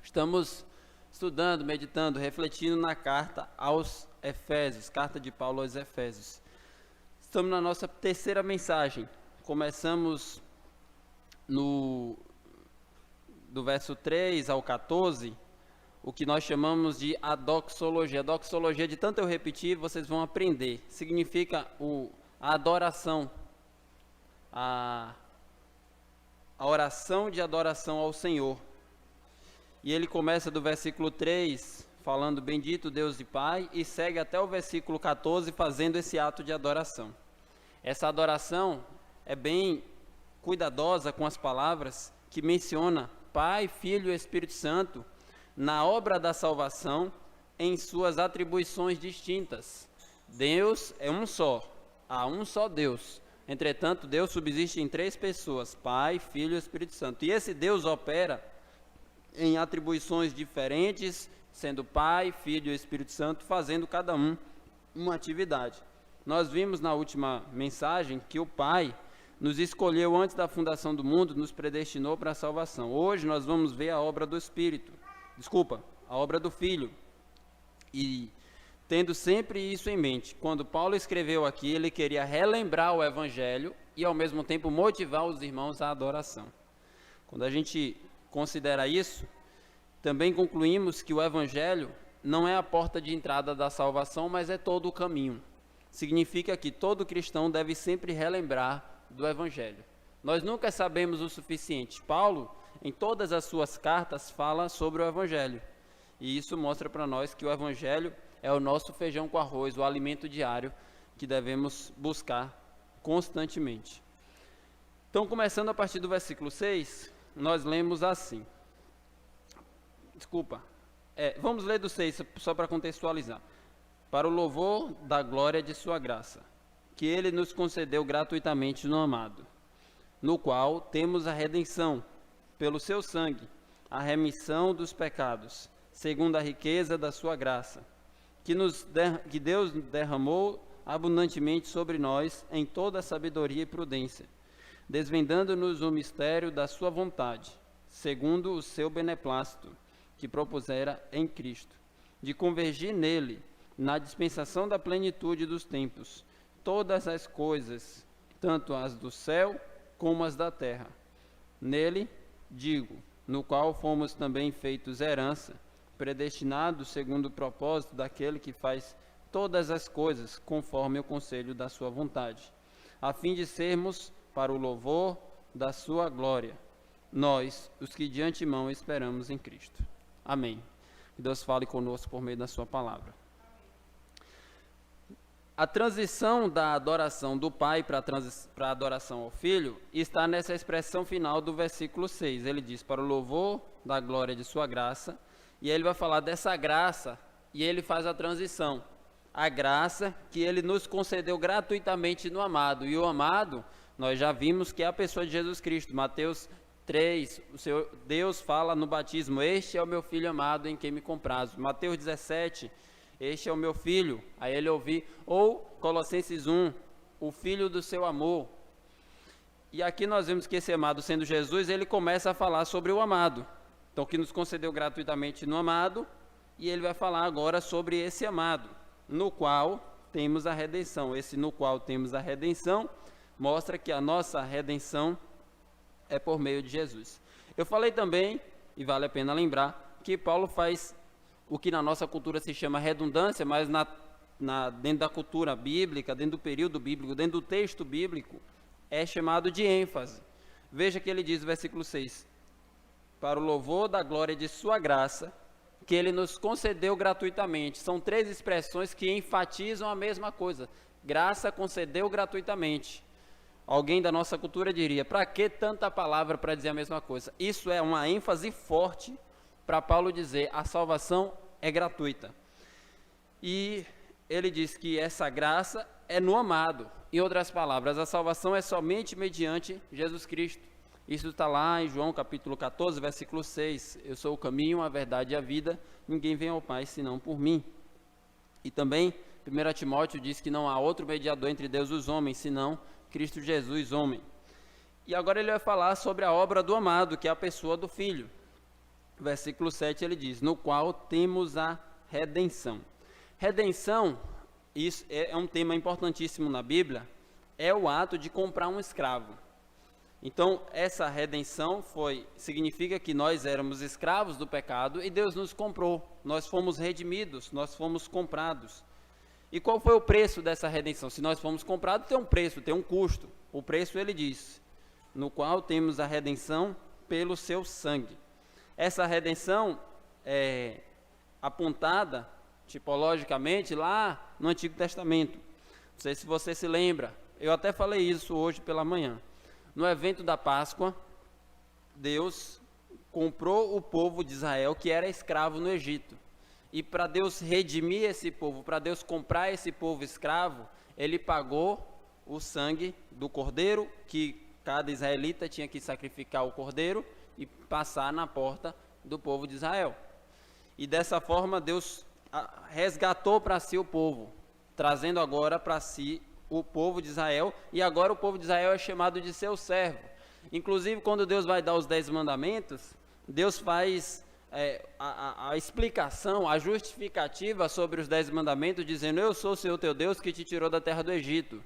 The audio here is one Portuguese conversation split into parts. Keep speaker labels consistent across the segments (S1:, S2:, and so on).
S1: Estamos estudando, meditando, refletindo na carta aos Efésios, carta de Paulo aos Efésios. Estamos na nossa terceira mensagem. Começamos do verso 3 ao 14, o que nós chamamos de a doxologia. A doxologia, de tanto eu repetir, vocês vão aprender. Significa a adoração, a oração de adoração ao Senhor. E ele começa do versículo 3, falando bendito Deus e Pai, e segue até o versículo 14, fazendo esse ato de adoração. Essa adoração é bem cuidadosa com as palavras que menciona Pai, Filho e Espírito Santo na obra da salvação em suas atribuições distintas. Deus é um só, há um só Deus. Entretanto, Deus subsiste em três pessoas, Pai, Filho e Espírito Santo. E esse Deus opera em atribuições diferentes, sendo Pai, Filho e Espírito Santo, fazendo cada um uma atividade. Nós vimos na última mensagem que o Pai nos escolheu antes da fundação do mundo, nos predestinou para a salvação. Hoje nós vamos ver a obra do a obra do Filho. E tendo sempre isso em mente, quando Paulo escreveu aqui, ele queria relembrar o Evangelho e ao mesmo tempo motivar os irmãos à adoração. Quando a gente considera isso, também concluímos que o Evangelho não é a porta de entrada da salvação, mas é todo o caminho. Significa que todo cristão deve sempre relembrar do Evangelho. Nós nunca sabemos o suficiente. Paulo, em todas as suas cartas, fala sobre o Evangelho. E isso mostra para nós que o Evangelho é o nosso feijão com arroz, o alimento diário que devemos buscar constantemente. Então, começando a partir do versículo 6, nós lemos assim. Vamos ler do 6, só para contextualizar. Para o louvor da glória de sua graça, que ele nos concedeu gratuitamente no amado, no qual temos a redenção, pelo seu sangue, a remissão dos pecados, segundo a riqueza da sua graça, que Deus derramou abundantemente sobre nós em toda sabedoria e prudência, desvendando-nos o mistério da sua vontade, segundo o seu beneplácito, que propusera em Cristo, de convergir nele, na dispensação da plenitude dos tempos, todas as coisas, tanto as do céu como as da terra. Nele, no qual fomos também feitos herança, predestinados segundo o propósito daquele que faz todas as coisas conforme o conselho da sua vontade, a fim de sermos para o louvor da sua glória, nós, os que de antemão esperamos em Cristo. Amém. Que Deus fale conosco por meio da sua palavra. A transição da adoração do Pai para a adoração ao Filho está nessa expressão final do versículo 6. Ele diz, para o louvor da glória de sua graça, e ele vai falar dessa graça, e ele faz a transição. A graça que ele nos concedeu gratuitamente no amado. E o amado, nós já vimos que é a pessoa de Jesus Cristo. Mateus 3, Deus fala no batismo, este é o meu filho amado em quem me comprazo. Mateus 17, este é o meu filho, a ele ouvi. Ou Colossenses 1, o filho do seu amor. E aqui nós vemos que esse amado, sendo Jesus, ele começa a falar sobre o amado. Então, que nos concedeu gratuitamente no amado, e ele vai falar agora sobre esse amado, no qual temos a redenção. Esse no qual temos a redenção, mostra que a nossa redenção é por meio de Jesus. Eu falei também, e vale a pena lembrar, que Paulo faz o que na nossa cultura se chama redundância, mas dentro da cultura bíblica, dentro do período bíblico, dentro do texto bíblico, é chamado de ênfase. Veja que ele diz no versículo 6, para o louvor da glória de sua graça, que ele nos concedeu gratuitamente. São três expressões que enfatizam a mesma coisa. Graça concedeu gratuitamente. Alguém da nossa cultura diria, para que tanta palavra para dizer a mesma coisa? Isso é uma ênfase forte para Paulo dizer, a salvação é gratuita. E ele diz que essa graça é no amado. Em outras palavras, a salvação é somente mediante Jesus Cristo. Isso está lá em João capítulo 14, versículo 6. Eu sou o caminho, a verdade e a vida. Ninguém vem ao Pai senão por mim. E também, 1 Timóteo diz que não há outro mediador entre Deus e os homens, senão Cristo Jesus, homem. E agora ele vai falar sobre a obra do amado, que é a pessoa do Filho. versículo 7 ele diz, no qual temos a redenção. Redenção, isso é um tema importantíssimo na Bíblia, é o ato de comprar um escravo. Então, essa redenção significa que nós éramos escravos do pecado e Deus nos comprou. Nós fomos redimidos, nós fomos comprados. E qual foi o preço dessa redenção? Se nós fomos comprados, tem um preço, tem um custo. O preço, ele diz, no qual temos a redenção pelo seu sangue. Essa redenção é apontada tipologicamente lá no Antigo Testamento. Não sei se você se lembra, eu até falei isso hoje pela manhã. No evento da Páscoa, Deus comprou o povo de Israel que era escravo no Egito. E para Deus redimir esse povo, para Deus comprar esse povo escravo, ele pagou o sangue do cordeiro, que cada israelita tinha que sacrificar o cordeiro e passar na porta do povo de Israel. E dessa forma Deus resgatou para si o povo, trazendo agora para si o povo de Israel, e agora o povo de Israel é chamado de seu servo. Inclusive, quando Deus vai dar os 10 mandamentos, Deus faz a explicação, a justificativa sobre os 10 mandamentos, dizendo, eu sou o Senhor teu Deus que te tirou da terra do Egito.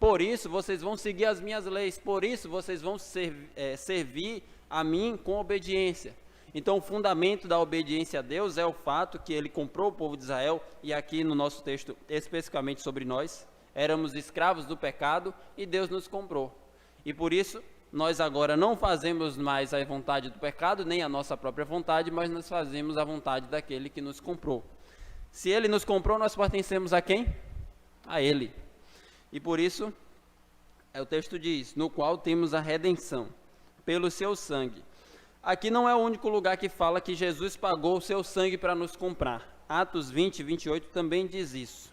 S1: Por isso, vocês vão seguir as minhas leis, por isso, vocês vão servir a mim com obediência. Então, o fundamento da obediência a Deus é o fato que ele comprou o povo de Israel, e aqui no nosso texto, especificamente sobre nós, éramos escravos do pecado e Deus nos comprou. E por isso, nós agora não fazemos mais a vontade do pecado, nem a nossa própria vontade, mas nós fazemos a vontade daquele que nos comprou. Se ele nos comprou, nós pertencemos a quem? A ele. E por isso, o texto diz, no qual temos a redenção, pelo seu sangue. Aqui não é o único lugar que fala que Jesus pagou o seu sangue para nos comprar. Atos 20 e 28 também diz isso.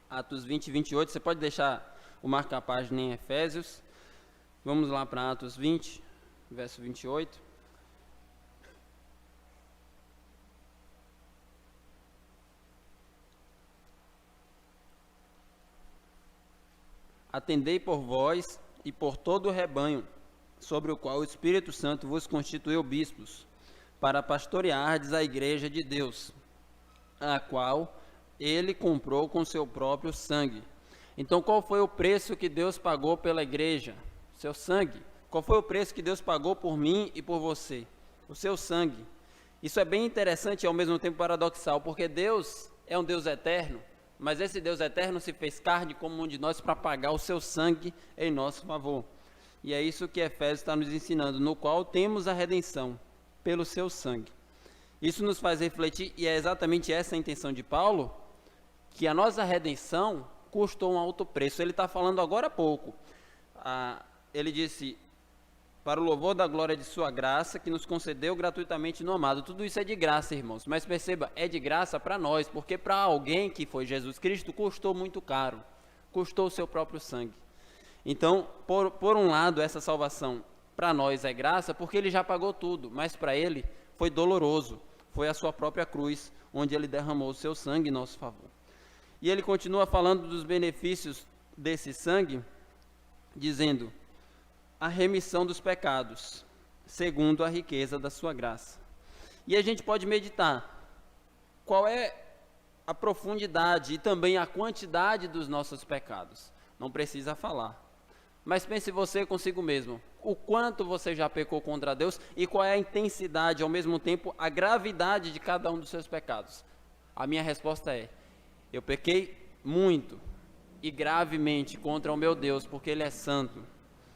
S1: Atos 20 e 28, você pode deixar o marca-página em Efésios. Vamos lá para Atos 20, verso 28. Atendei por vós e por todo o rebanho, sobre o qual o Espírito Santo vos constituiu bispos, para pastoreardes a igreja de Deus, a qual ele comprou com seu próprio sangue. Então, qual foi o preço que Deus pagou pela igreja? Seu sangue. Qual foi o preço que Deus pagou por mim e por você? O seu sangue. Isso é bem interessante e ao mesmo tempo paradoxal, porque Deus é um Deus eterno, mas esse Deus eterno se fez carne como um de nós para pagar o seu sangue em nosso favor. E é isso que Efésios está nos ensinando, no qual temos a redenção pelo seu sangue. Isso nos faz refletir, e é exatamente essa a intenção de Paulo, que a nossa redenção custou um alto preço. Ele está falando agora há pouco. Ele disse, para o louvor da glória de sua graça, que nos concedeu gratuitamente no amado. Tudo isso é de graça, irmãos. Mas perceba, é de graça para nós, porque para alguém que foi Jesus Cristo, custou muito caro. Custou o seu próprio sangue. Então, por um lado, essa salvação para nós é graça, porque ele já pagou tudo. Mas para ele foi doloroso. Foi a sua própria cruz, onde ele derramou o seu sangue em nosso favor. E ele continua falando dos benefícios desse sangue, dizendo, a remissão dos pecados, segundo a riqueza da sua graça. E a gente pode meditar, qual é a profundidade e também a quantidade dos nossos pecados. Não precisa falar, mas pense você consigo mesmo, o quanto você já pecou contra Deus e qual é a intensidade, ao mesmo tempo, a gravidade de cada um dos seus pecados. A minha resposta é, eu pequei muito e gravemente contra o meu Deus, porque Ele é santo.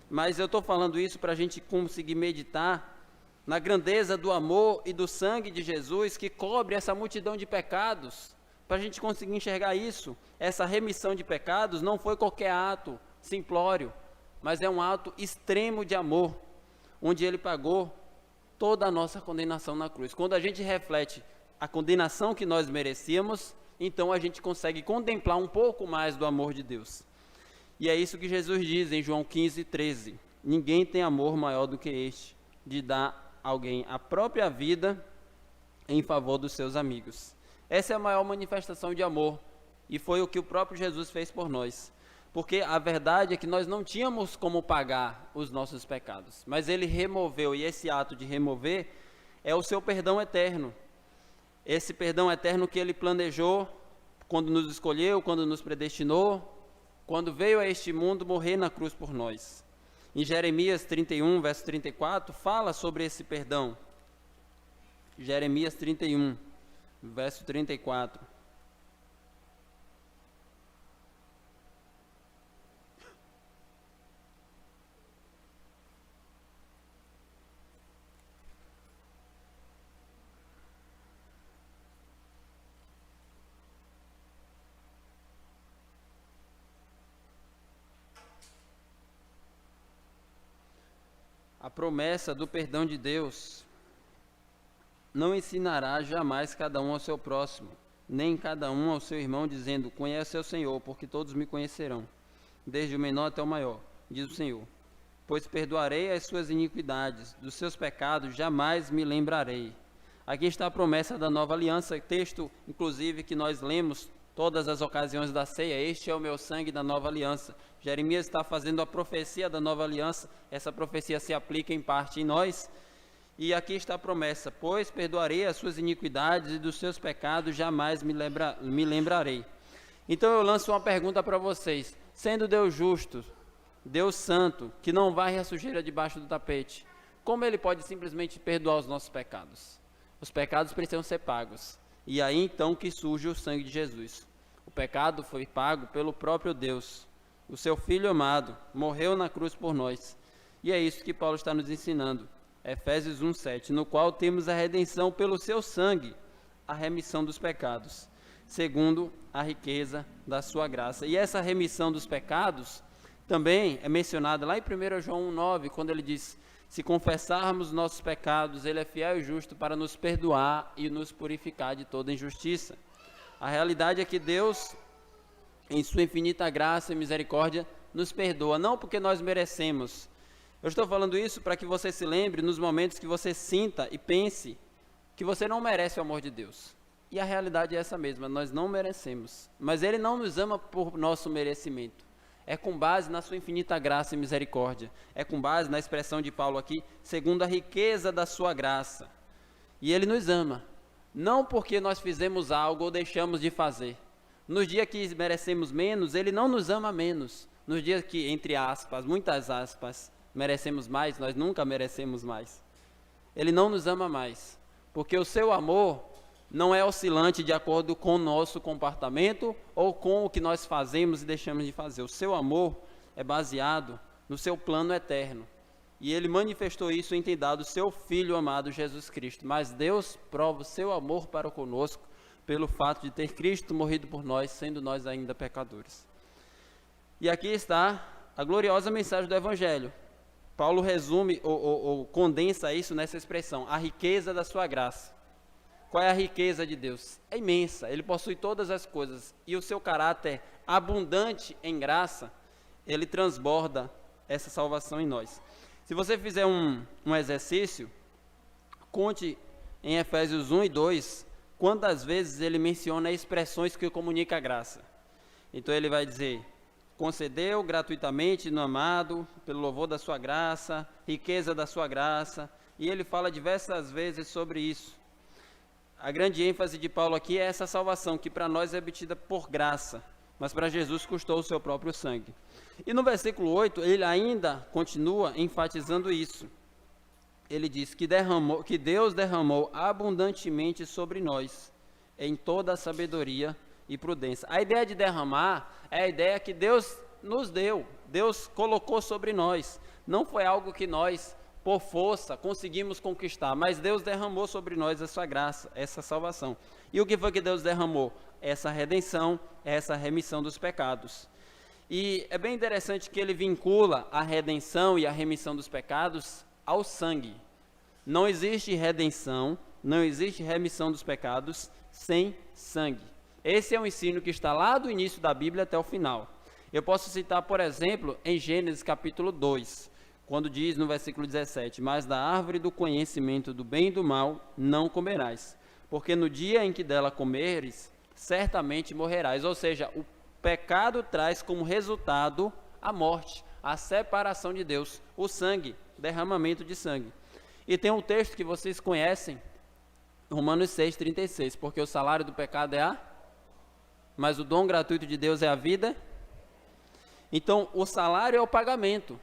S1: Mas eu estou falando isso para a gente conseguir meditar na grandeza do amor e do sangue de Jesus que cobre essa multidão de pecados. Para a gente conseguir enxergar isso, essa remissão de pecados não foi qualquer ato simplório, mas é um ato extremo de amor, onde Ele pagou toda a nossa condenação na cruz. Quando a gente reflete a condenação que nós merecíamos, então a gente consegue contemplar um pouco mais do amor de Deus. E é isso que Jesus diz em João 15, 13. Ninguém tem amor maior do que este, de dar a alguém a própria vida em favor dos seus amigos. Essa é a maior manifestação de amor, e foi o que o próprio Jesus fez por nós. Porque a verdade é que nós não tínhamos como pagar os nossos pecados, mas ele removeu, e esse ato de remover é o seu perdão eterno. Esse perdão eterno que ele planejou quando nos escolheu, quando nos predestinou, quando veio a este mundo morrer na cruz por nós. Em Jeremias 31, verso 34, fala sobre esse perdão. Jeremias 31, verso 34. A promessa do perdão de Deus não ensinará jamais cada um ao seu próximo, nem cada um ao seu irmão, dizendo: conhece o Senhor, porque todos me conhecerão, desde o menor até o maior, diz o Senhor. Pois perdoarei as suas iniquidades, dos seus pecados jamais me lembrarei. Aqui está a promessa da nova aliança, texto, inclusive, que nós lemos todas as ocasiões da ceia. Este é o meu sangue da nova aliança. Jeremias está fazendo a profecia da nova aliança. Essa profecia se aplica em parte em nós. E aqui está a promessa: pois perdoarei as suas iniquidades e dos seus pecados jamais me lembrarei. Então eu lanço uma pergunta para vocês: sendo Deus justo, Deus santo, que não varre a sujeira debaixo do tapete, como ele pode simplesmente perdoar os nossos pecados? Os pecados precisam ser pagos. E aí então que surge o sangue de Jesus. O pecado foi pago pelo próprio Deus. O seu Filho amado morreu na cruz por nós. E é isso que Paulo está nos ensinando. Efésios 1:7, no qual temos a redenção pelo seu sangue, a remissão dos pecados, segundo a riqueza da sua graça. E essa remissão dos pecados também é mencionada lá em 1 João 1:9, quando ele diz: se confessarmos nossos pecados, ele é fiel e justo para nos perdoar e nos purificar de toda injustiça. A realidade é que Deus, em sua infinita graça e misericórdia, nos perdoa, não porque nós merecemos. Eu estou falando isso para que você se lembre nos momentos que você sinta e pense que você não merece o amor de Deus. E a realidade é essa mesma: nós não merecemos. Mas Ele não nos ama por nosso merecimento. É com base na sua infinita graça e misericórdia. É com base na expressão de Paulo aqui, segundo a riqueza da sua graça. E Ele nos ama, não porque nós fizemos algo ou deixamos de fazer. Nos dias que merecemos menos, Ele não nos ama menos. Nos dias que, entre aspas, muitas aspas, merecemos mais, nós nunca merecemos mais. Ele não nos ama mais, porque o seu amor não é oscilante de acordo com o nosso comportamento ou com o que nós fazemos e deixamos de fazer. O seu amor é baseado no seu plano eterno. E ele manifestou isso em ter dado o seu Filho amado Jesus Cristo. Mas Deus prova o seu amor para conosco pelo fato de ter Cristo morrido por nós, sendo nós ainda pecadores. E aqui está a gloriosa mensagem do Evangelho. Paulo resume ou condensa isso nessa expressão: a riqueza da sua graça. Qual é a riqueza de Deus? É imensa, Ele possui todas as coisas, e o seu caráter abundante em graça, Ele transborda essa salvação em nós. Se você fizer um exercício, conte em Efésios 1 e 2, quantas vezes ele menciona expressões que comunicam a graça. Então ele vai dizer: concedeu gratuitamente no amado, pelo louvor da sua graça, riqueza da sua graça, e ele fala diversas vezes sobre isso. A grande ênfase de Paulo aqui é essa salvação, que para nós é obtida por graça, mas para Jesus custou o seu próprio sangue. E no versículo 8, ele ainda continua enfatizando isso. Ele diz que Deus derramou abundantemente sobre nós, em toda a sabedoria e prudência. A ideia de derramar é a ideia que Deus nos deu, Deus colocou sobre nós. Não foi algo que nós, por força, conseguimos conquistar, mas Deus derramou sobre nós essa graça, essa salvação. E o que foi que Deus derramou? Essa redenção, essa remissão dos pecados. E é bem interessante que ele vincula a redenção e a remissão dos pecados ao sangue. Não existe redenção, não existe remissão dos pecados sem sangue. Esse é um ensino que está lá do início da Bíblia até o final. Eu posso citar, por exemplo, em Gênesis capítulo 2, quando diz no versículo 17: mas da árvore do conhecimento do bem e do mal não comerás, porque no dia em que dela comeres, certamente morrerás. Ou seja, pecado traz como resultado a morte, a separação de Deus, o sangue, derramamento de sangue. E tem um texto que vocês conhecem, Romanos 6,36, porque o salário do pecado é mas o dom gratuito de Deus é a vida. Então, o salário é o pagamento.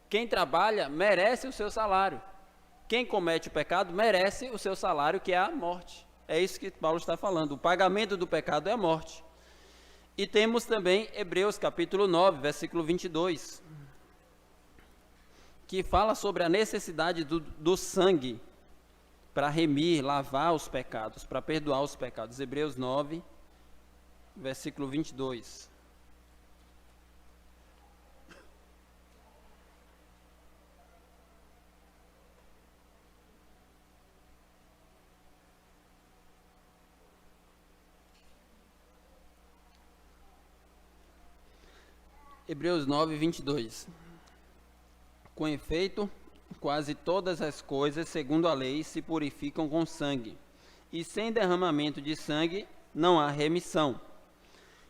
S1: Quem trabalha merece o seu salário. Quem comete o pecado merece o seu salário, que é a morte. É isso que Paulo está falando. O pagamento do pecado é a morte. E temos também Hebreus capítulo 9, versículo 22, que fala sobre a necessidade do sangue para remir, lavar os pecados, para perdoar os pecados. Hebreus 9, versículo 22. Hebreus 9, 22. Com efeito, quase todas as coisas, segundo a lei, se purificam com sangue, e sem derramamento de sangue não há remissão.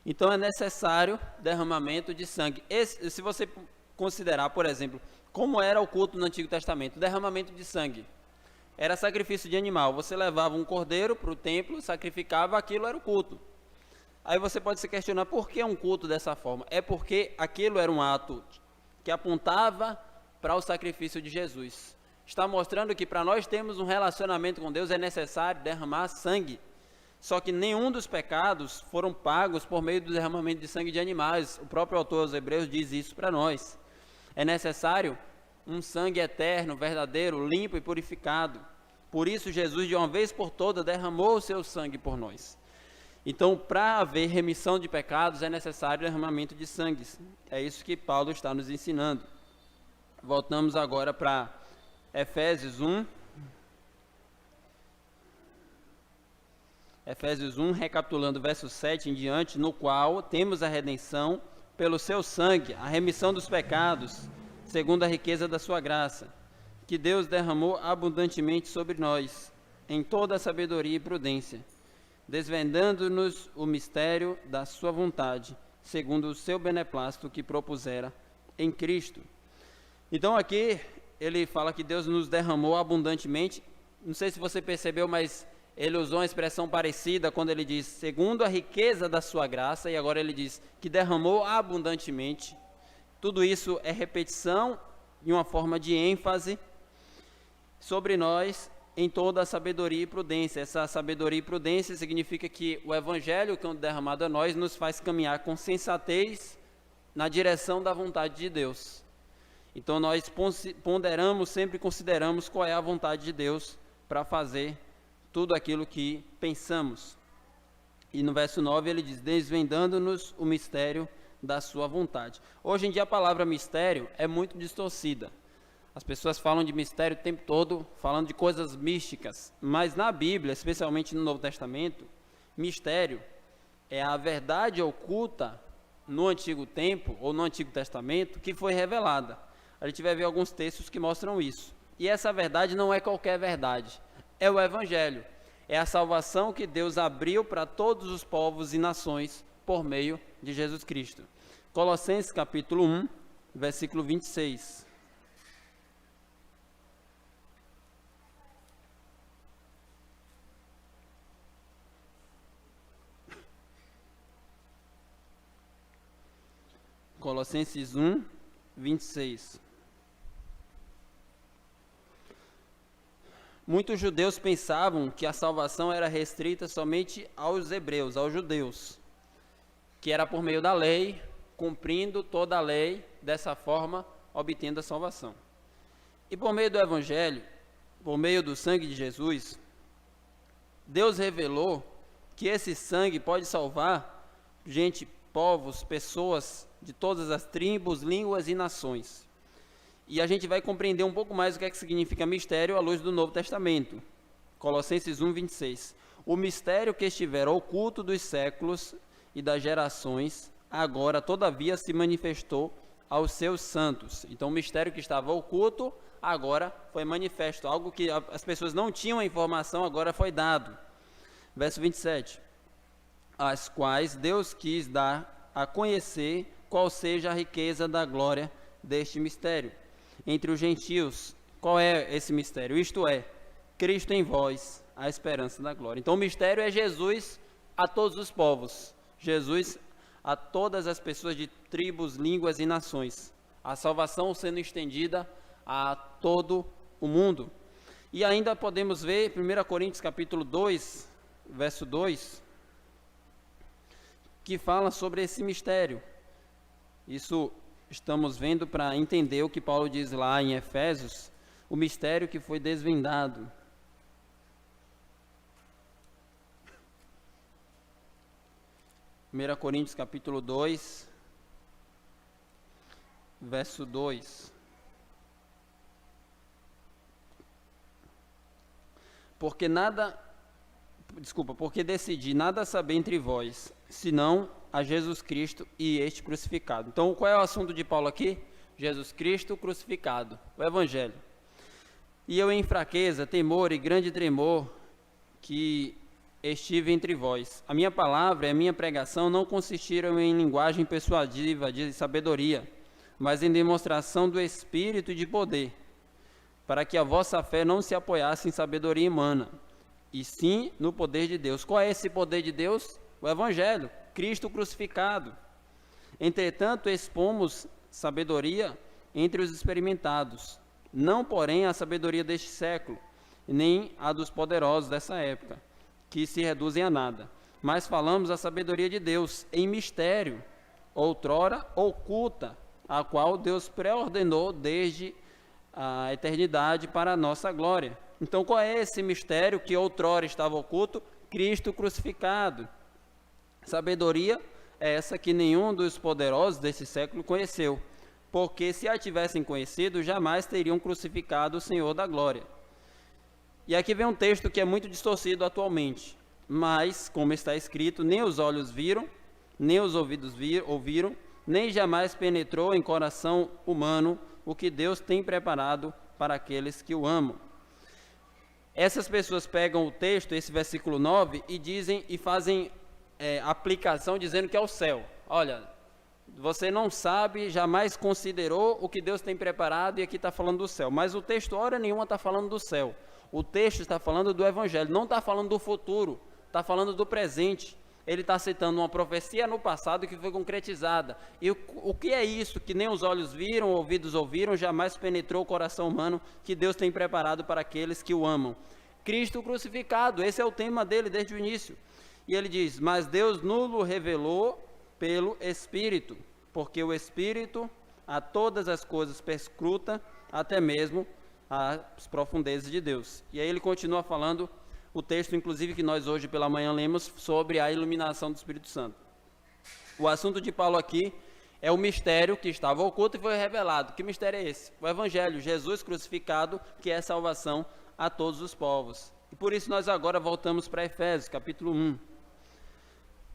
S1: Então é necessário derramamento de sangue. Se você considerar, por exemplo, como era o culto no Antigo Testamento, derramamento de sangue era sacrifício de animal. Você levava um cordeiro para o templo, sacrificava, aquilo era o culto. Aí você pode se questionar, por que um culto dessa forma? É porque aquilo era um ato que apontava para o sacrifício de Jesus. Está mostrando que para nós termos um relacionamento com Deus é necessário derramar sangue. Só que nenhum dos pecados foram pagos por meio do derramamento de sangue de animais. O próprio autor aos Hebreus diz isso para nós. É necessário um sangue eterno, verdadeiro, limpo e purificado. Por isso Jesus, de uma vez por todas, derramou o seu sangue por nós. Então, para haver remissão de pecados, é necessário derramamento de sangue. É isso que Paulo está nos ensinando. Voltamos agora para Efésios 1. Efésios 1, recapitulando o verso 7 em diante, no qual temos a redenção pelo seu sangue, a remissão dos pecados, segundo a riqueza da sua graça, que Deus derramou abundantemente sobre nós, em toda a sabedoria e prudência, desvendando-nos o mistério da sua vontade, segundo o seu beneplácito que propusera em Cristo. Então aqui ele fala que Deus nos derramou abundantemente. Não sei se você percebeu, mas ele usou uma expressão parecida quando ele diz, segundo a riqueza da sua graça, e agora ele diz que derramou abundantemente. Tudo isso é repetição e uma forma de ênfase sobre nós, em toda a sabedoria e prudência. Essa sabedoria e prudência significa que o evangelho que é derramado a nós nos faz caminhar com sensatez na direção da vontade de Deus. Então nós ponderamos, sempre consideramos qual é a vontade de Deus para fazer tudo aquilo que pensamos. E no verso 9 ele diz, desvendando-nos o mistério da sua vontade. Hoje em dia a palavra mistério é muito distorcida. As pessoas falam de mistério o tempo todo, falando de coisas místicas, mas na Bíblia, especialmente no Novo Testamento, mistério é a verdade oculta no Antigo Tempo, ou no Antigo Testamento, que foi revelada. A gente vai ver alguns textos que mostram isso. E essa verdade não é qualquer verdade, é o Evangelho. É a salvação que Deus abriu para todos os povos e nações por meio de Jesus Cristo. Colossenses capítulo 1, versículo 26. Colossenses 1, 26. Muitos judeus pensavam que a salvação era restrita somente aos hebreus, aos judeus, que era por meio da lei, cumprindo toda a lei, dessa forma, obtendo a salvação. E por meio do Evangelho, por meio do sangue de Jesus, Deus revelou que esse sangue pode salvar gente, povos, pessoas de todas as tribos, línguas e nações. E a gente vai compreender um pouco mais o que é que significa mistério à luz do Novo Testamento. Colossenses 1, 26. O mistério que estivera oculto dos séculos e das gerações, agora, todavia, se manifestou aos seus santos. Então, o mistério que estava oculto, agora foi manifesto. Algo que as pessoas não tinham a informação, agora foi dado. Verso 27. as quais Deus quis dar a conhecer qual seja a riqueza da glória deste mistério entre os gentios. Qual é esse mistério? Isto é, Cristo em vós, a esperança da glória. Então o mistério é Jesus a todos os povos, Jesus a todas as pessoas de tribos, línguas e nações, a salvação sendo estendida a todo o mundo. E ainda podemos ver 1 Coríntios capítulo 2, verso 2, que fala sobre esse mistério. Isso estamos vendo para entender o que Paulo diz lá em Efésios, o mistério que foi desvendado. 1 Coríntios capítulo 2, verso 2. Porque decidi nada saber entre vós, senão a Jesus Cristo e este crucificado. Então, qual é o assunto de Paulo aqui? Jesus Cristo crucificado, o Evangelho. E eu em fraqueza, temor e grande tremor que estive entre vós. A minha palavra e a minha pregação não consistiram em linguagem persuasiva de sabedoria, mas em demonstração do Espírito e de poder, para que a vossa fé não se apoiasse em sabedoria humana, e sim no poder de Deus. Qual é esse poder de Deus? O Evangelho, Cristo crucificado. Entretanto, expomos sabedoria entre os experimentados, não, porém, a sabedoria deste século, nem a dos poderosos dessa época, que se reduzem a nada. Mas falamos a sabedoria de Deus em mistério, outrora oculta, a qual Deus pré-ordenou desde a eternidade para a nossa glória. Então, qual é esse mistério que outrora estava oculto? Cristo crucificado. Sabedoria é essa que nenhum dos poderosos desse século conheceu, porque se a tivessem conhecido, jamais teriam crucificado o Senhor da glória. E aqui vem um texto que é muito distorcido atualmente, mas, como está escrito, nem os olhos viram, nem os ouvidos ouviram, nem jamais penetrou em coração humano o que Deus tem preparado para aqueles que o amam. Essas pessoas pegam o texto, esse versículo 9, e dizem e fazem aplicação dizendo que é o céu. Olha, você não sabe, jamais considerou o que Deus tem preparado, e aqui está falando do céu. Mas o texto, hora nenhuma, está falando do céu. O texto está falando do Evangelho, não está falando do futuro, está falando do presente. Ele está citando uma profecia no passado que foi concretizada. E o que é isso que nem os olhos viram, ouvidos ouviram, jamais penetrou o coração humano, que Deus tem preparado para aqueles que o amam? Cristo crucificado, esse é o tema dele desde o início. E ele diz, mas Deus nulo revelou pelo Espírito, porque o Espírito a todas as coisas perscruta, até mesmo as profundezas de Deus. E aí ele continua falando o texto, inclusive, que nós hoje pela manhã lemos sobre a iluminação do Espírito Santo. O assunto de Paulo aqui é o mistério que estava oculto e foi revelado. Que mistério é esse? O Evangelho, Jesus crucificado, que é salvação a todos os povos. E por isso nós agora voltamos para Efésios, capítulo 1.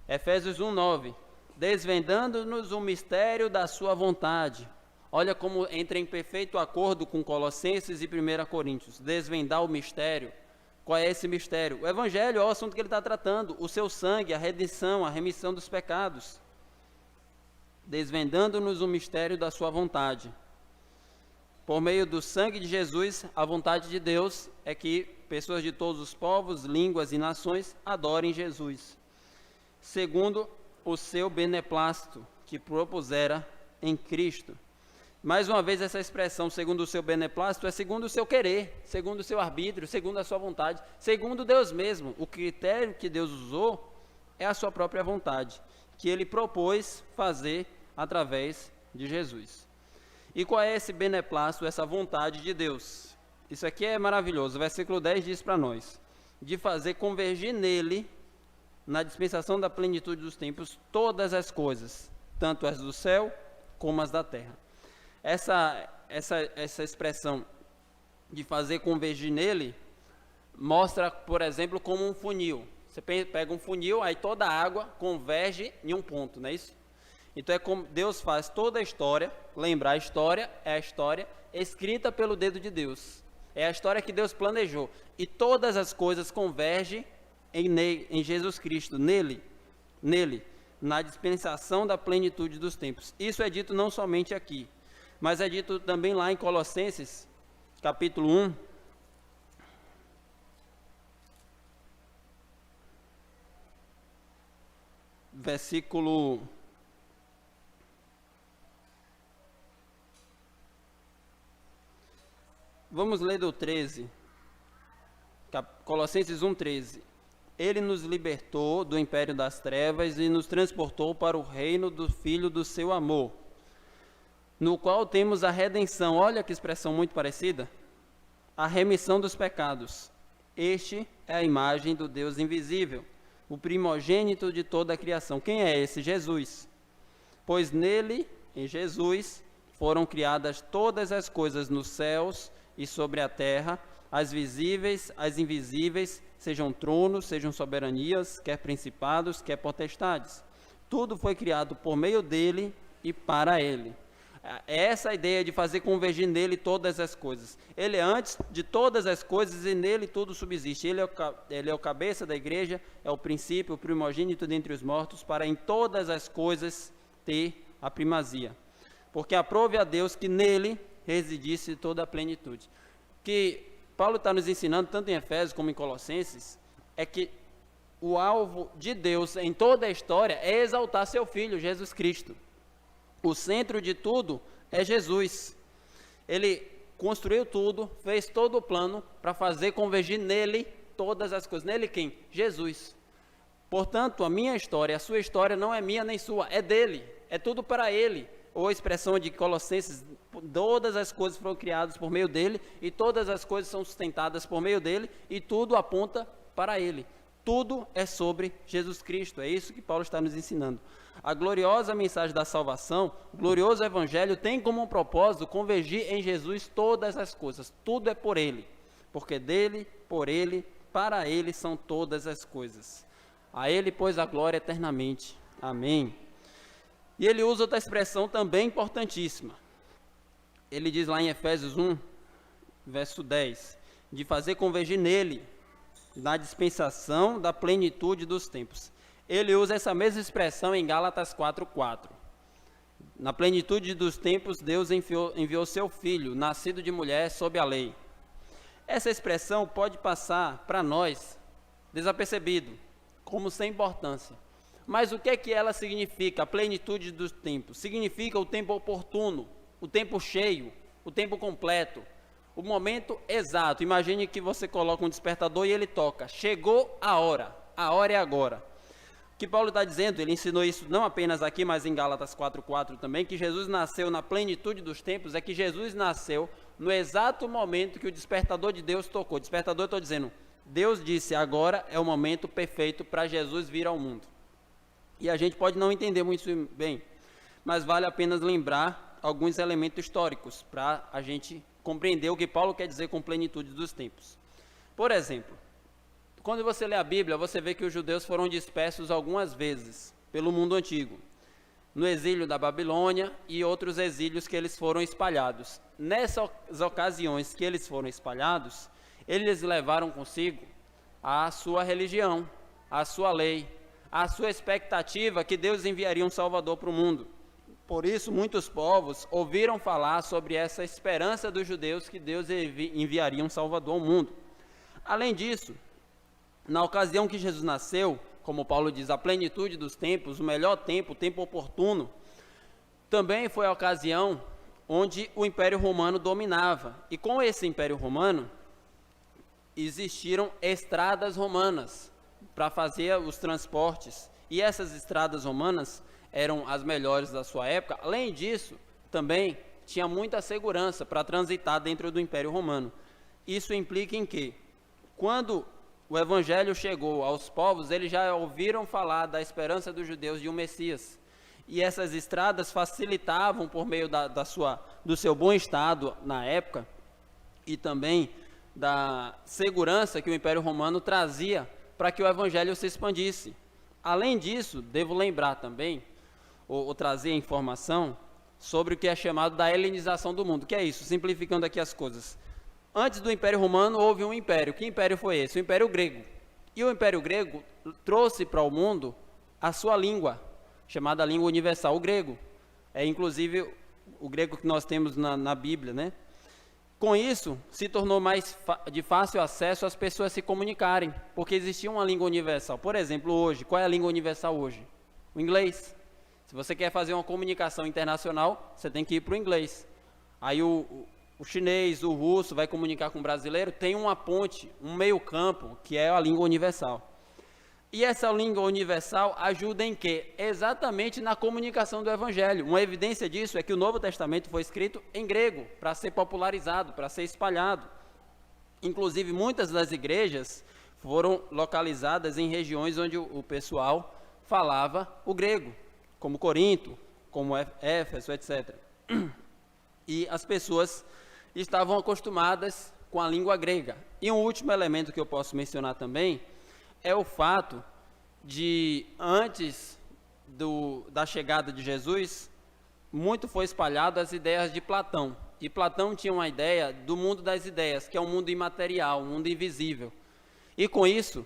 S1: Efésios 1, 9. Desvendando-nos o mistério da sua vontade. Olha como entra em perfeito acordo com Colossenses e 1 Coríntios. Desvendar o mistério. Qual é esse mistério? O Evangelho é o assunto que ele está tratando. O seu sangue, a redenção, a remissão dos pecados. Desvendando-nos o mistério da sua vontade. Por meio do sangue de Jesus, a vontade de Deus é que pessoas de todos os povos, línguas e nações adorem Jesus, segundo o seu beneplácito que propusera em Cristo. Mais uma vez, essa expressão, segundo o seu beneplácito, é segundo o seu querer, segundo o seu arbítrio, segundo a sua vontade, segundo Deus mesmo. O critério que Deus usou é a sua própria vontade, que ele propôs fazer através de Jesus. E qual é esse beneplácito, essa vontade de Deus? Isso aqui é maravilhoso. O versículo 10 diz para nós, de fazer convergir nele, na dispensação da plenitude dos tempos, todas as coisas, tanto as do céu como as da terra. Essa expressão de fazer convergir nele mostra, por exemplo, como um funil. Você pega um funil, aí toda a água converge em um ponto, não é isso? Então é como Deus faz toda a história. Lembrar, a história é a história escrita pelo dedo de Deus. É a história que Deus planejou. E todas as coisas convergem em Jesus Cristo, nele. nele, na dispensação da plenitude dos tempos. Isso é dito não somente aqui, mas é dito também lá em Colossenses, capítulo 1, versículo... Vamos ler do 13, Colossenses 1,13. Ele nos libertou do império das trevas e nos transportou para o reino do Filho do seu amor, no qual temos a redenção. Olha que expressão muito parecida. A remissão dos pecados. Este é a imagem do Deus invisível, o primogênito de toda a criação. Quem é esse? Jesus. Pois nele, em Jesus, foram criadas todas as coisas nos céus e sobre a terra, as visíveis, as invisíveis, sejam tronos, sejam soberanias, quer principados, quer potestades. Tudo foi criado por meio dele e para ele. É essa a ideia de fazer convergir nele todas as coisas. Ele é antes de todas as coisas e nele tudo subsiste. Ele é o cabeça da igreja, é o princípio, o primogênito dentre os mortos, para em todas as coisas ter a primazia. Porque aprove a Deus que nele residisse toda a plenitude. Que Paulo está nos ensinando, tanto em Efésios como em Colossenses, é que o alvo de Deus em toda a história é exaltar seu Filho, Jesus Cristo. O centro de tudo é Jesus. Ele construiu tudo, fez todo o plano para fazer convergir nele todas as coisas. Nele quem? Jesus. Portanto, a minha história, a sua história não é minha nem sua, é dele. É tudo para ele. Ou a expressão de Colossenses, todas as coisas foram criadas por meio dele, e todas as coisas são sustentadas por meio dele, e tudo aponta para ele. Tudo é sobre Jesus Cristo, é isso que Paulo está nos ensinando. A gloriosa mensagem da salvação, o glorioso evangelho, tem como um propósito convergir em Jesus todas as coisas. Tudo é por ele, porque dele, por ele, para ele são todas as coisas. A ele, pois, a glória eternamente. Amém. E ele usa outra expressão também importantíssima. Ele diz lá em Efésios 1, verso 10, de fazer convergir nele, na dispensação da plenitude dos tempos. Ele usa essa mesma expressão em Gálatas 4:4. Na plenitude dos tempos, Deus enviou seu Filho, nascido de mulher, sob a lei. Essa expressão pode passar para nós desapercebido, como sem importância. Mas o que é que ela significa? A plenitude dos tempos. Significa o tempo oportuno, o tempo cheio, o tempo completo, o momento exato. Imagine que você coloca um despertador e ele toca. Chegou a hora é agora. O que Paulo está dizendo, ele ensinou isso não apenas aqui, mas em Gálatas 4:4 também, que Jesus nasceu na plenitude dos tempos, é que Jesus nasceu no exato momento que o despertador de Deus tocou. Despertador, eu estou dizendo, Deus disse, agora é o momento perfeito para Jesus vir ao mundo. E a gente pode não entender muito bem, mas vale a pena lembrar alguns elementos históricos para a gente compreender o que Paulo quer dizer com plenitude dos tempos. Por exemplo, quando você lê a Bíblia, você vê que os judeus foram dispersos algumas vezes pelo mundo antigo, no exílio da Babilônia e outros exílios que eles foram espalhados. Nessas ocasiões que eles foram espalhados, eles levaram consigo a sua religião, a sua lei, a sua expectativa que Deus enviaria um Salvador para o mundo. Por isso, muitos povos ouviram falar sobre essa esperança dos judeus que Deus enviaria um Salvador ao mundo. Além disso, na ocasião que Jesus nasceu, como Paulo diz, a plenitude dos tempos, o melhor tempo, o tempo oportuno, também foi a ocasião onde o Império Romano dominava. E com esse Império Romano, existiram estradas romanas para fazer os transportes, e essas estradas romanas eram as melhores da sua época. Além disso, também tinha muita segurança para transitar dentro do Império Romano. Isso implica em que, quando o Evangelho chegou aos povos, eles já ouviram falar da esperança dos judeus de um Messias, e essas estradas facilitavam por meio do seu bom estado na época, e também da segurança que o Império Romano trazia para que o Evangelho se expandisse. Além disso, devo lembrar também, ou trazer informação, sobre o que é chamado da helenização do mundo. O que é isso? Simplificando aqui as coisas. Antes do Império Romano, houve um império. Que império foi esse? O Império Grego. E o Império Grego trouxe para o mundo a sua língua, chamada língua universal, o grego. É inclusive o grego que nós temos na Bíblia, né? Com isso, se tornou mais de fácil acesso às pessoas se comunicarem, porque existia uma língua universal. Por exemplo, hoje, qual é a língua universal hoje? O inglês. Se você quer fazer uma comunicação internacional, você tem que ir para o inglês. Aí o chinês, o russo vai comunicar com o brasileiro, tem uma ponte, um meio campo, que é a língua universal. E essa língua universal ajuda em quê? Exatamente na comunicação do Evangelho. Uma evidência disso é que o Novo Testamento foi escrito em grego, para ser popularizado, para ser espalhado. Inclusive, muitas das igrejas foram localizadas em regiões onde o pessoal falava o grego, como Corinto, como Éfeso, etc. E as pessoas estavam acostumadas com a língua grega. E um último elemento que eu posso mencionar também é o fato de, antes da chegada de Jesus, muito foi espalhado as ideias de Platão. E Platão tinha uma ideia do mundo das ideias, que é um mundo imaterial, um mundo invisível. E com isso,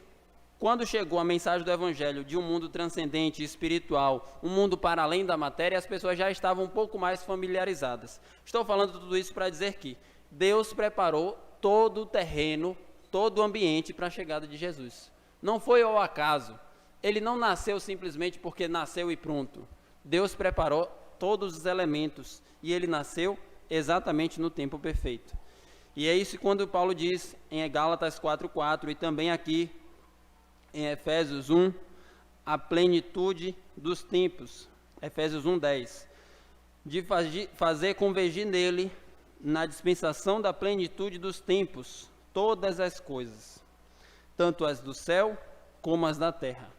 S1: quando chegou a mensagem do Evangelho de um mundo transcendente, espiritual, um mundo para além da matéria, as pessoas já estavam um pouco mais familiarizadas. Estou falando tudo isso para dizer que Deus preparou todo o terreno, todo o ambiente para a chegada de Jesus. Não foi ao acaso. Ele não nasceu simplesmente porque nasceu e pronto. Deus preparou todos os elementos e ele nasceu exatamente no tempo perfeito. E é isso quando Paulo diz em Gálatas 4:4 e também aqui em Efésios 1, a plenitude dos tempos. Efésios 1:10. De fazer convergir nele, na dispensação da plenitude dos tempos, todas as coisas, tanto as do céu como as da terra.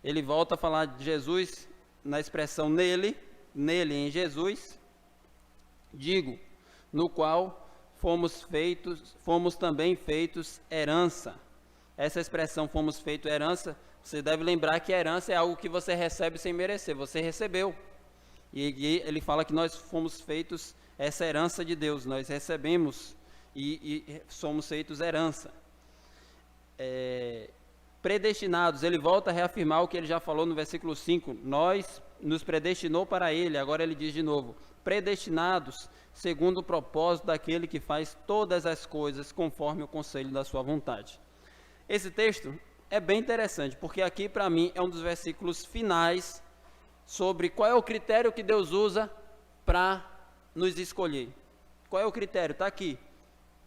S1: Ele volta a falar de Jesus na expressão nele em Jesus, digo, no qual fomos também feitos herança. Essa expressão fomos feitos herança, você deve lembrar que a herança é algo que você recebe sem merecer, você recebeu. E ele fala que nós fomos feitos essa herança de Deus, nós recebemos e somos feitos herança. Predestinados, ele volta a reafirmar o que ele já falou no versículo 5, nós nos predestinou para ele, agora ele diz de novo, predestinados segundo o propósito daquele que faz todas as coisas conforme o conselho da sua vontade. Esse texto é bem interessante, porque aqui para mim é um dos versículos finais sobre qual é o critério que Deus usa para nos escolher. Qual é o critério? Está aqui.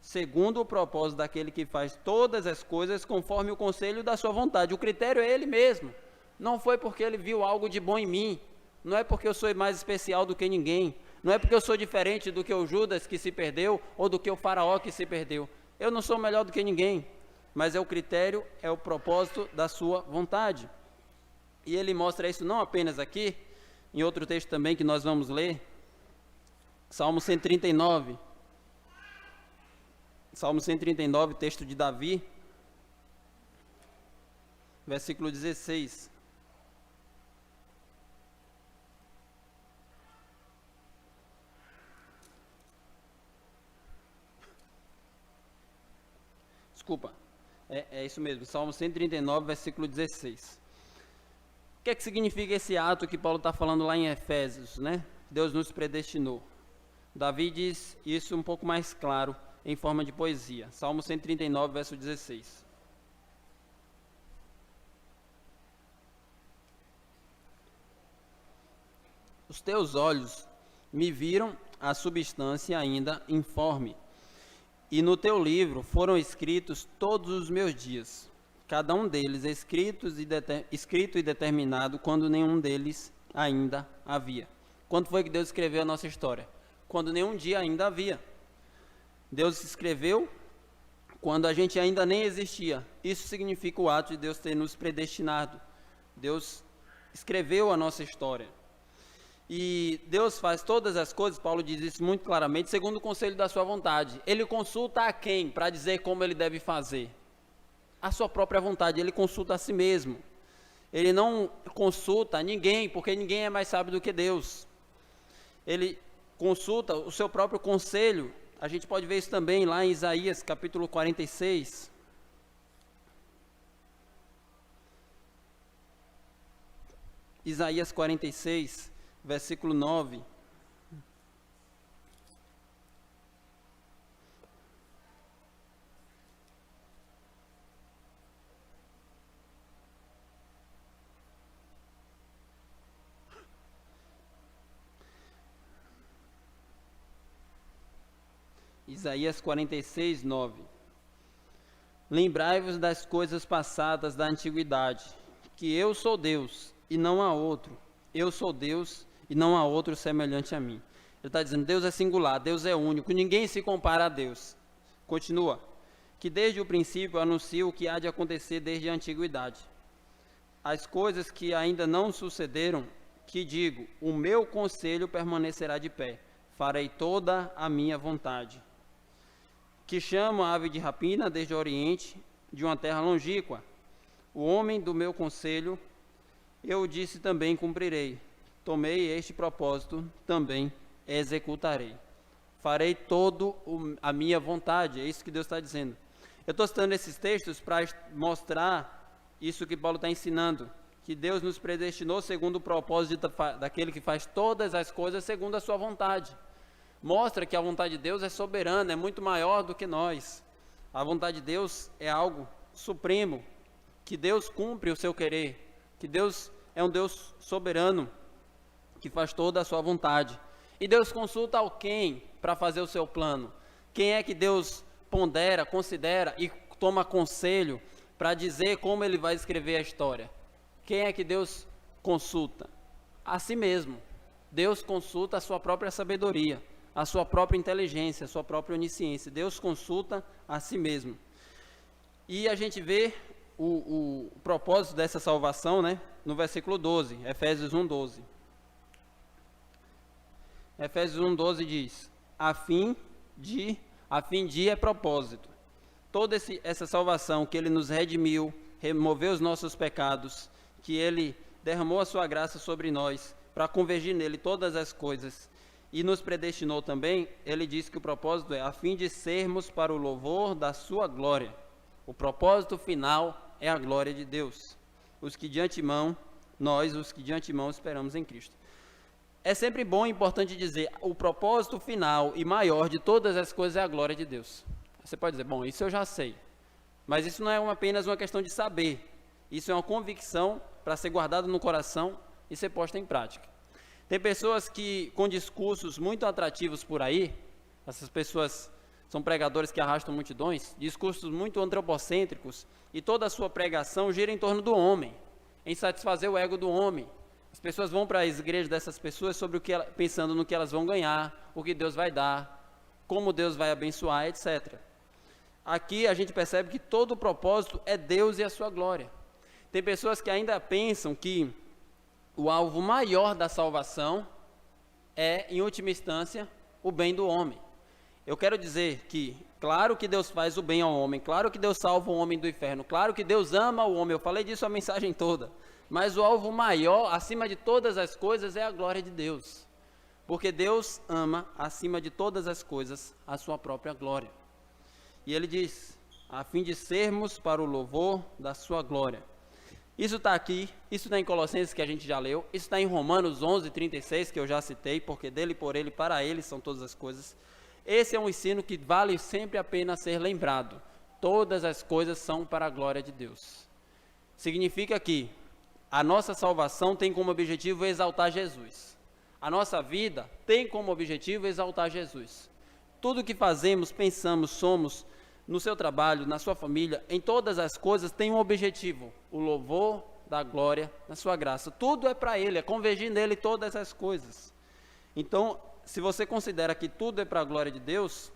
S1: Segundo o propósito daquele que faz todas as coisas conforme o conselho da sua vontade. O critério é ele mesmo. Não foi porque ele viu algo de bom em mim. Não é porque eu sou mais especial do que ninguém. Não é porque eu sou diferente do que o Judas que se perdeu ou do que o faraó que se perdeu. Eu não sou melhor do que ninguém. Mas é o critério, é o propósito da sua vontade. E ele mostra isso não apenas aqui, em outro texto também que nós vamos ler, Salmo 139. Salmo 139, texto de Davi, versículo 16. Desculpa, é isso mesmo, Salmo 139, versículo 16. O que é que significa esse ato que Paulo está falando lá em Efésios, né? Deus nos predestinou. Davi diz isso um pouco mais claro, em forma de poesia. Salmo 139, verso 16. Os teus olhos me viram a substância ainda informe, e no teu livro foram escritos todos os meus dias, cada um deles escrito e determinado, quando nenhum deles ainda havia. Quando foi que Deus escreveu a nossa história? Quando nenhum dia ainda havia. Deus escreveu quando a gente ainda nem existia. Isso significa o ato de Deus ter nos predestinado. Deus escreveu a nossa história. E Deus faz todas as coisas, Paulo diz isso muito claramente, segundo o conselho da sua vontade. Ele consulta a quem para dizer como ele deve fazer? A sua própria vontade, ele consulta a si mesmo. Ele não consulta ninguém, porque ninguém é mais sábio do que Deus. Ele consulta o seu próprio conselho. A gente pode ver isso também lá em Isaías, capítulo 46. Isaías 46, versículo 9. Isaías 46, 9. Lembrai-vos das coisas passadas da antiguidade, que eu sou Deus e não há outro. Eu sou Deus e não há outro semelhante a mim. Ele está dizendo, Deus é singular, Deus é único, ninguém se compara a Deus. Continua, que desde o princípio anuncio o que há de acontecer desde a antiguidade. As coisas que ainda não sucederam, que digo, o meu conselho permanecerá de pé, farei toda a minha vontade. Que chamo a ave de rapina desde o oriente, de uma terra longínqua. O homem do meu conselho, eu disse também cumprirei. Tomei este propósito, também executarei. Farei todo a minha vontade, é isso que Deus está dizendo. Eu estou citando esses textos para mostrar isso que Paulo está ensinando, que Deus nos predestinou segundo o propósito daquele que faz todas as coisas segundo a sua vontade. Mostra que a vontade de Deus é soberana, é muito maior do que nós. A vontade de Deus é algo supremo, que Deus cumpre o seu querer, que Deus é um Deus soberano, que faz toda a sua vontade. E Deus consulta alguém para fazer o seu plano. Quem é que Deus pondera, considera e toma conselho para dizer como ele vai escrever a história? Quem é que Deus consulta? A si mesmo. Deus consulta a sua própria sabedoria, a sua própria inteligência, a sua própria onisciência. Deus consulta a si mesmo. E a gente vê o propósito dessa salvação, né, no versículo 12, Efésios 1:12. Efésios 1:12 diz, a fim de é propósito. Toda essa salvação que Ele nos redimiu, removeu os nossos pecados, que Ele derramou a sua graça sobre nós, para convergir nele todas as coisas, e nos predestinou também, ele diz que o propósito é a fim de sermos para o louvor da sua glória. O propósito final é a glória de Deus. Os que de antemão esperamos em Cristo. É sempre bom e importante dizer, o propósito final e maior de todas as coisas é a glória de Deus. Você pode dizer, bom, isso eu já sei. Mas isso não é apenas uma questão de saber. Isso é uma convicção para ser guardada no coração e ser posta em prática. Tem pessoas que, com discursos muito atrativos por aí, essas pessoas são pregadores que arrastam multidões, discursos muito antropocêntricos, e toda a sua pregação gira em torno do homem, em satisfazer o ego do homem. As pessoas vão para as igrejas dessas pessoas pensando no que elas vão ganhar, o que Deus vai dar, como Deus vai abençoar, etc. Aqui a gente percebe que todo o propósito é Deus e a sua glória. Tem pessoas que ainda pensam que o alvo maior da salvação é, em última instância, o bem do homem. Eu quero dizer que, claro que Deus faz o bem ao homem, claro que Deus salva o homem do inferno, claro que Deus ama o homem, eu falei disso a mensagem toda, mas o alvo maior, acima de todas as coisas, é a glória de Deus. Porque Deus ama, acima de todas as coisas, a sua própria glória. E ele diz, a fim de sermos para o louvor da sua glória. Isso está aqui, isso está em Colossenses, que a gente já leu, isso está em Romanos 11:36, que eu já citei, porque dele, por ele, para ele são todas as coisas. Esse é um ensino que vale sempre a pena ser lembrado. Todas as coisas são para a glória de Deus. Significa que a nossa salvação tem como objetivo exaltar Jesus. A nossa vida tem como objetivo exaltar Jesus. Tudo que fazemos, pensamos, somos, no seu trabalho, na sua família, em todas as coisas, tem um objetivo, o louvor da glória, da sua graça. Tudo é para Ele, é convergir nele todas as coisas. Então, se você considera que tudo é para a glória de Deus,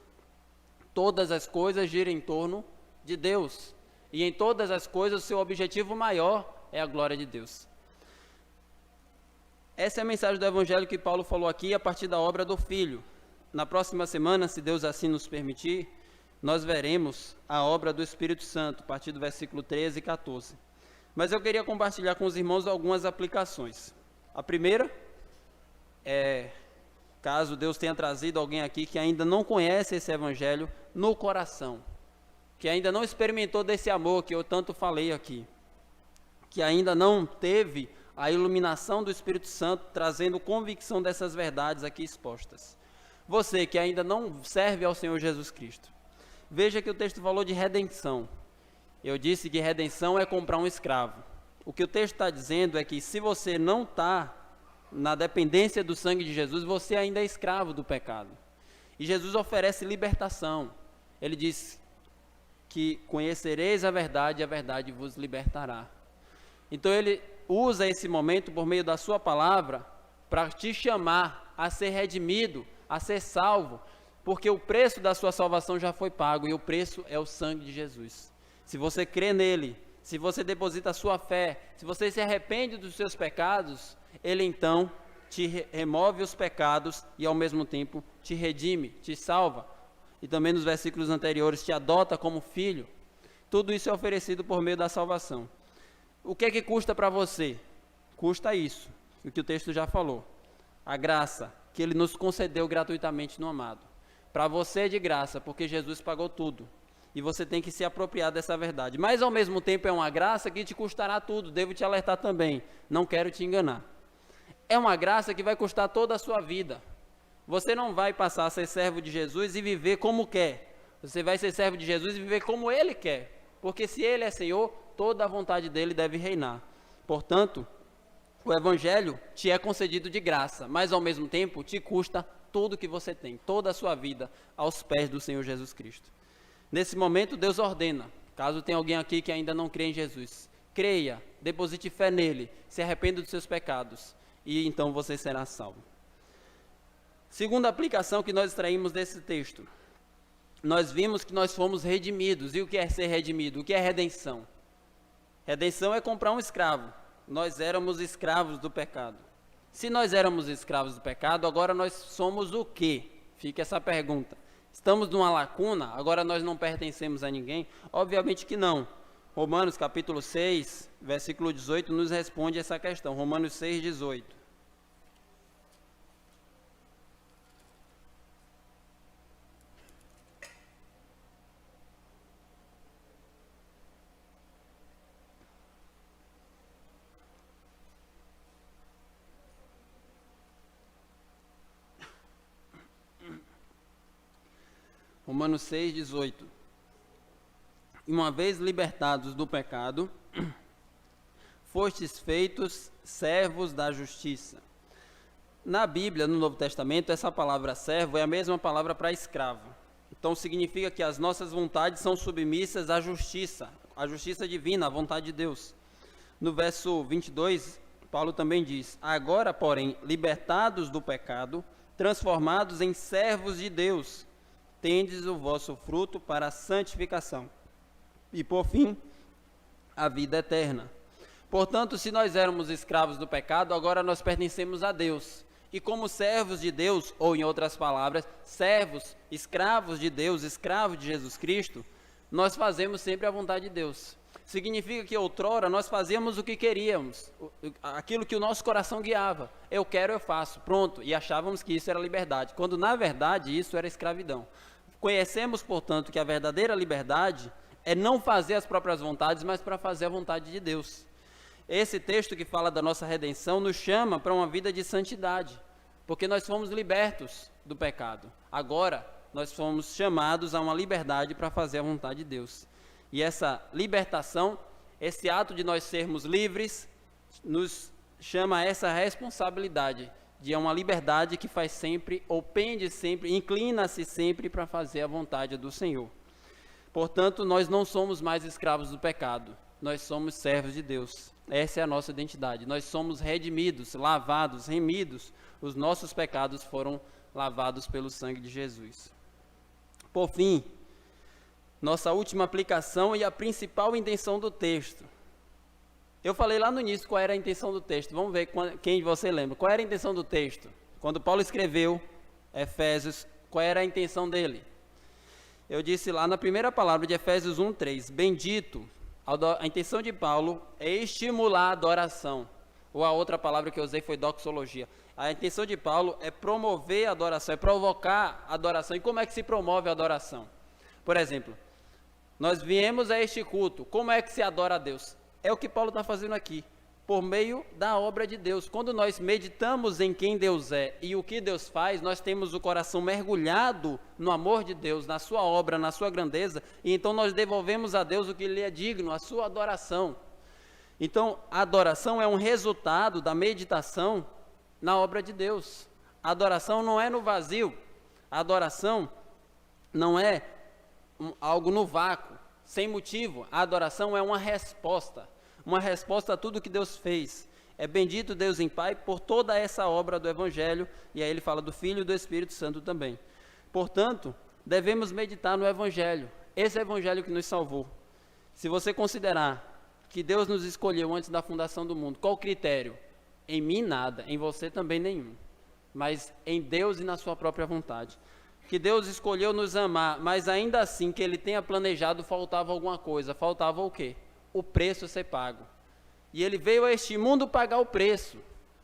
S1: todas as coisas giram em torno de Deus. E em todas as coisas, o seu objetivo maior é a glória de Deus. Essa é a mensagem do Evangelho que Paulo falou aqui a partir da obra do Filho. Na próxima semana, se Deus assim nos permitir, nós veremos a obra do Espírito Santo, a partir do versículo 13 e 14. Mas eu queria compartilhar com os irmãos algumas aplicações. A primeira é, caso Deus tenha trazido alguém aqui que ainda não conhece esse Evangelho no coração, que ainda não experimentou desse amor que eu tanto falei aqui, que ainda não teve a iluminação do Espírito Santo, trazendo convicção dessas verdades aqui expostas. Você que ainda não serve ao Senhor Jesus Cristo, veja que o texto falou de redenção. Eu disse que redenção é comprar um escravo. O que o texto está dizendo é que se você não está na dependência do sangue de Jesus, você ainda é escravo do pecado. E Jesus oferece libertação. Ele diz que conhecereis a verdade vos libertará. Então ele usa esse momento por meio da sua palavra para te chamar a ser redimido, a ser salvo, porque o preço da sua salvação já foi pago e o preço é o sangue de Jesus. Se você crê nele, se você deposita a sua fé, se você se arrepende dos seus pecados, ele então te remove os pecados e ao mesmo tempo te redime, te salva. E também nos versículos anteriores, te adota como filho. Tudo isso é oferecido por meio da salvação. O que é que custa para você? Custa isso, o que o texto já falou. A graça que ele nos concedeu gratuitamente no amado. Para você é de graça, porque Jesus pagou tudo. E você tem que se apropriar dessa verdade. Mas ao mesmo tempo é uma graça que te custará tudo. Devo te alertar também. Não quero te enganar. É uma graça que vai custar toda a sua vida. Você não vai passar a ser servo de Jesus e viver como quer. Você vai ser servo de Jesus e viver como Ele quer. Porque se Ele é Senhor, toda a vontade dEle deve reinar. Portanto, o Evangelho te é concedido de graça, mas ao mesmo tempo te custa tudo que você tem, toda a sua vida, aos pés do Senhor Jesus Cristo. Nesse momento, Deus ordena, caso tenha alguém aqui que ainda não crê em Jesus, creia, deposite fé nele, se arrependa dos seus pecados, e então você será salvo. Segunda aplicação que nós extraímos desse texto, nós vimos que nós fomos redimidos. E o que é ser redimido? O que é redenção? Redenção é comprar um escravo. Nós éramos escravos do pecado. Se nós éramos escravos do pecado, agora nós somos o quê? Fica essa pergunta. Estamos numa lacuna? Agora nós não pertencemos a ninguém? Obviamente que não. Romanos capítulo 6, versículo 18, nos responde essa questão. Romanos 6, 18. Romanos 6, 18. Uma vez libertados do pecado, fostes feitos servos da justiça. Na Bíblia, no Novo Testamento, essa palavra servo é a mesma palavra para escravo. Então significa que as nossas vontades são submissas à justiça divina, à vontade de Deus. No verso 22, Paulo também diz: agora, porém, libertados do pecado, transformados em servos de Deus, tendes o vosso fruto para a santificação, e por fim, a vida eterna. Portanto, se nós éramos escravos do pecado, agora nós pertencemos a Deus. E como servos de Deus, ou em outras palavras, servos, escravos de Deus, escravos de Jesus Cristo, nós fazemos sempre a vontade de Deus. Significa que outrora nós fazíamos o que queríamos, aquilo que o nosso coração guiava. Eu quero, eu faço, pronto. E achávamos que isso era liberdade, quando na verdade isso era escravidão. Conhecemos, portanto, que a verdadeira liberdade é não fazer as próprias vontades, mas para fazer a vontade de Deus. Esse texto que fala da nossa redenção nos chama para uma vida de santidade, porque nós fomos libertos do pecado. Agora, nós fomos chamados a uma liberdade para fazer a vontade de Deus. E essa libertação, esse ato de nós sermos livres, nos chama a essa responsabilidade de uma liberdade que faz sempre, ou pende sempre, inclina-se sempre para fazer a vontade do Senhor. Portanto, nós não somos mais escravos do pecado, nós somos servos de Deus. Essa é a nossa identidade. Nós somos redimidos, lavados, remidos. Os nossos pecados foram lavados pelo sangue de Jesus. Por fim, nossa última aplicação e a principal intenção do texto. Eu falei lá no início qual era a intenção do texto. Vamos ver quem de você lembra. Qual era a intenção do texto? Quando Paulo escreveu Efésios, qual era a intenção dele? Eu disse lá na primeira palavra de Efésios 1:3, bendito. A intenção de Paulo é estimular a adoração. Ou a outra palavra que eu usei foi doxologia. A intenção de Paulo é promover a adoração, é provocar a adoração. E como é que se promove a adoração? Por exemplo, nós viemos a este culto. Como é que se adora a Deus? É o que Paulo está fazendo aqui. por meio da obra de Deus. Quando nós meditamos em quem Deus é e o que Deus faz, nós temos o coração mergulhado no amor de Deus, na sua obra, na sua grandeza, e então nós devolvemos a Deus o que lhe é digno, a sua adoração. Então, a adoração é um resultado da meditação na obra de Deus. A adoração não é no vazio, a adoração não é algo no vácuo, sem motivo. A adoração é uma resposta a tudo que Deus fez. É bendito Deus em Pai por toda essa obra do Evangelho, e aí ele fala do Filho e do Espírito Santo também. Portanto, devemos meditar no Evangelho, esse Evangelho que nos salvou. Se você considerar que Deus nos escolheu antes da fundação do mundo, qual o critério? Em mim nada, em você também nenhum, mas em Deus e na sua própria vontade. Que Deus escolheu nos amar, mas ainda assim que Ele tenha planejado, faltava alguma coisa. Faltava o quê? O preço ser pago. E Ele veio a este mundo pagar o preço.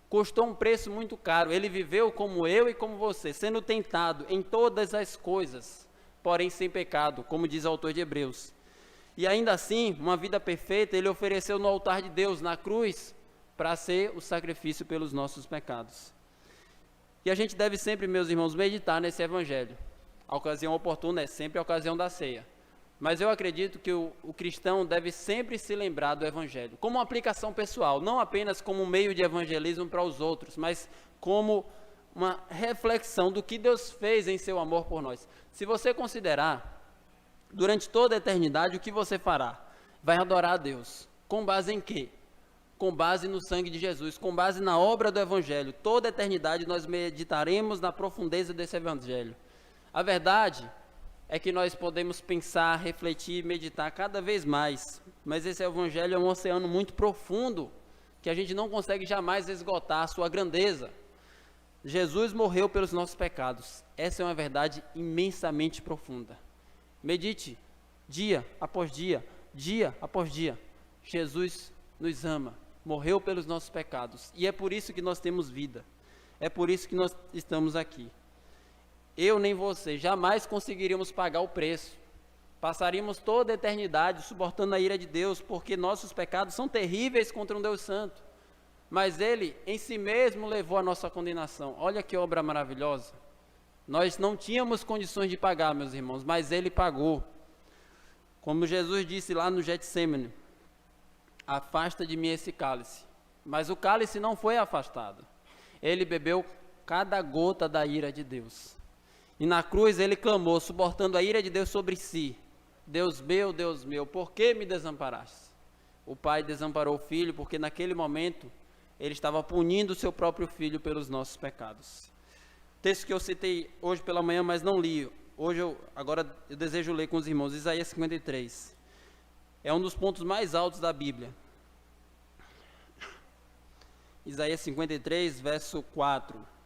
S1: Custou um preço muito caro. Ele viveu como eu e como você, sendo tentado em todas as coisas, porém sem pecado, como diz o autor de Hebreus. E ainda assim, uma vida perfeita, Ele ofereceu no altar de Deus, na cruz, para ser o sacrifício pelos nossos pecados. E a gente deve sempre, meus irmãos, meditar nesse Evangelho. A ocasião oportuna é sempre a ocasião da ceia. Mas eu acredito que o cristão deve sempre se lembrar do Evangelho, como uma aplicação pessoal, não apenas como um meio de evangelismo para os outros, mas como uma reflexão do que Deus fez em seu amor por nós. Se você considerar, durante toda a eternidade, o que você fará? Vai adorar a Deus. Com base em quê? Com base no sangue de Jesus, com base na obra do Evangelho. Toda a eternidade nós meditaremos na profundeza desse Evangelho. A verdade é que nós podemos pensar, refletir, meditar cada vez mais, mas esse Evangelho é um oceano muito profundo, que a gente não consegue jamais esgotar a sua grandeza. Jesus morreu pelos nossos pecados. Essa é uma verdade imensamente profunda. Medite dia após dia, dia após dia. Jesus nos ama, morreu pelos nossos pecados, e é por isso que nós temos vida, é por isso que nós estamos aqui. Eu nem você jamais conseguiríamos pagar o preço, passaríamos toda a eternidade suportando a ira de Deus, porque nossos pecados são terríveis contra um Deus santo, mas Ele em si mesmo levou a nossa condenação. Olha que obra maravilhosa. Nós não tínhamos condições de pagar, meus irmãos, mas Ele pagou. Como Jesus disse lá no Getsêmani: afasta de mim esse cálice. Mas o cálice não foi afastado. Ele bebeu cada gota da ira de Deus. E na cruz ele clamou, suportando a ira de Deus sobre si: Deus meu, por que me desamparaste? O Pai desamparou o Filho porque naquele momento ele estava punindo o seu próprio Filho pelos nossos pecados. Texto que eu citei hoje pela manhã, mas não li. Agora eu desejo ler com os irmãos, Isaías 53. É um dos pontos mais altos da Bíblia. Isaías 53, verso 4.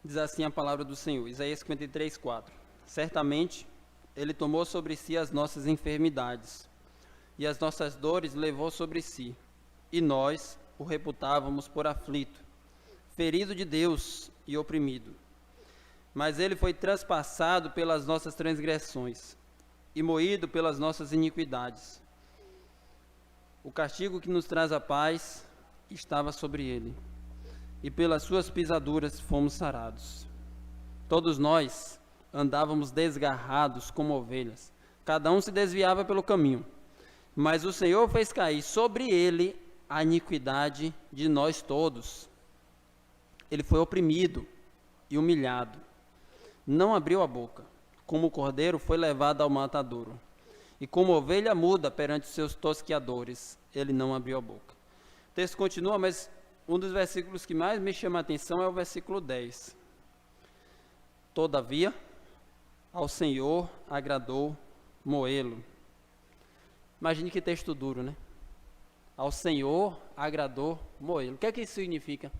S1: Diz assim a palavra do Senhor, Isaías 53, 4. Certamente, Ele tomou sobre si as nossas enfermidades, e as nossas dores levou sobre si, e nós o reputávamos por aflito, ferido de Deus e oprimido. Mas Ele foi transpassado pelas nossas transgressões, e moído pelas nossas iniquidades. O castigo que nos traz a paz estava sobre Ele, e pelas suas pisaduras fomos sarados. Todos nós andávamos desgarrados como ovelhas, cada um se desviava pelo caminho, mas o Senhor fez cair sobre ele a iniquidade de nós todos. Ele foi oprimido e humilhado, não abriu a boca. Como o cordeiro foi levado ao matadouro, e como ovelha muda perante os seus tosqueadores, ele não abriu a boca. O texto continua, mas um dos versículos que mais me chama a atenção é o versículo 10. Todavia, ao Senhor agradou moê-lo. Imagine que texto duro, né? Ao Senhor agradou moê-lo. O que é que isso significa?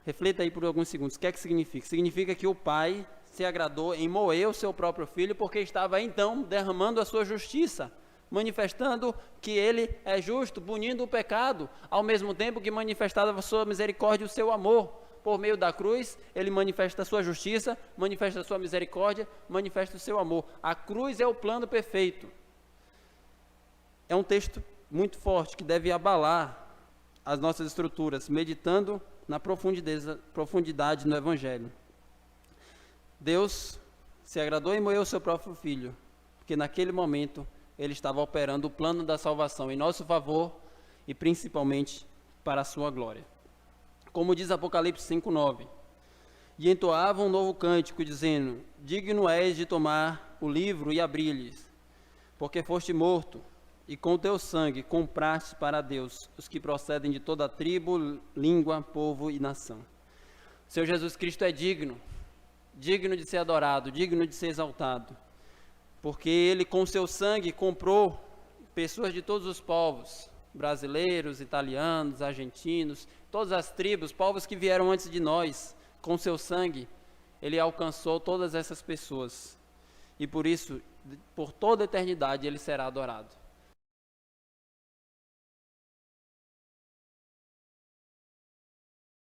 S1: Reflita aí por alguns segundos. O que é que significa? Significa que o pai se agradou em moer o seu próprio filho porque estava então derramando a sua justiça, manifestando que ele é justo, punindo o pecado, ao mesmo tempo que manifestava a sua misericórdia e o seu amor. Por meio da cruz, ele manifesta a sua justiça, manifesta a sua misericórdia, manifesta o seu amor. A cruz é o plano perfeito. É um texto muito forte que deve abalar as nossas estruturas, meditando na profundidade no Evangelho. Deus se agradou em moer o seu próprio filho, porque naquele momento ele estava operando o plano da salvação em nosso favor e principalmente para a sua glória. Como diz Apocalipse 5:9, e entoavam um novo cântico, dizendo: digno és de tomar o livro e abrir-lhes, porque foste morto, e com teu sangue compraste para Deus os que procedem de toda tribo, língua, povo e nação. O Senhor Jesus Cristo é digno de ser adorado, digno de ser exaltado, porque Ele com seu sangue comprou pessoas de todos os povos, brasileiros, italianos, argentinos, todas as tribos, povos que vieram antes de nós. Com seu sangue, Ele alcançou todas essas pessoas, e por isso, por toda a eternidade, Ele será adorado.